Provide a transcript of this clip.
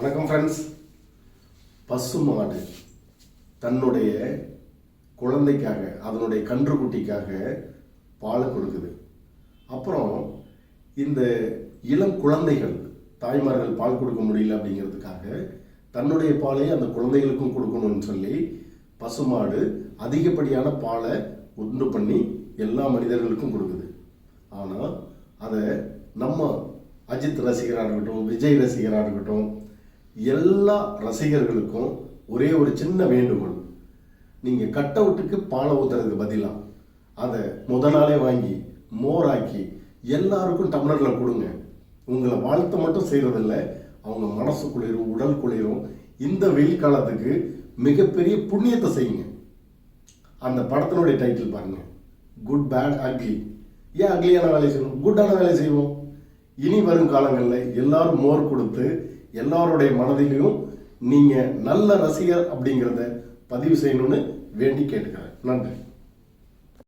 வணக்கம் ஃப்ரெண்ட்ஸ். பசுமாடு தன்னுடைய குழந்தைக்காக, அதனுடைய கன்றுக்குட்டிக்காக பால் கொடுக்குது. அப்புறம் இந்த இளம் குழந்தைகள், தாய்மார்கள் பால் கொடுக்க முடியல அப்படிங்கிறதுக்காக தன்னுடைய பாலை அந்த குழந்தைகளுக்கும் கொடுக்கணும்னு சொல்லி பசுமாடு அதிகப்படியான பாலை உண்டு பண்ணி எல்லா மனிதர்களுக்கும் கொடுக்குது. ஆனால் அதை நம்ம அஜித் ரசிகராக இருக்கட்டும், விஜய் ரசிகராக இருக்கட்டும், எல்லா ரசிகர்களுக்கும் ஒரே ஒரு சின்ன வேண்டுகோள். நீங்கள் கட் அவுட்டுக்கு பாலை ஊற்றுறதுக்கு பதிலாக அதை நாளே வாங்கி மோராக்கி எல்லாருக்கும் டம்ளரில் கொடுங்க. உங்களை வாழ்த்து மட்டும் செய்கிறதில்ல, அவங்க மனசு குளிரும், உடல் குளிரும். இந்த வெயில் காலத்துக்கு மிகப்பெரிய புண்ணியத்தை செய்யுங்க. அந்த படத்தினுடைய டைட்டில் பாருங்க, குட் பேட் அக்லி. ஏன் அக்லியான வேலை செய்யணும்? குட்டான வேலை செய்வோம். இனி வரும் காலங்களில் எல்லாரும் மோர் கொடுத்து எல்லாருடைய மனதிலையும் நீங்கள் நல்ல ரசிகர் அப்படிங்கிறத பதிவு செய்யணும்னு வேண்டி கேட்டுக்கிறேன். நன்றி.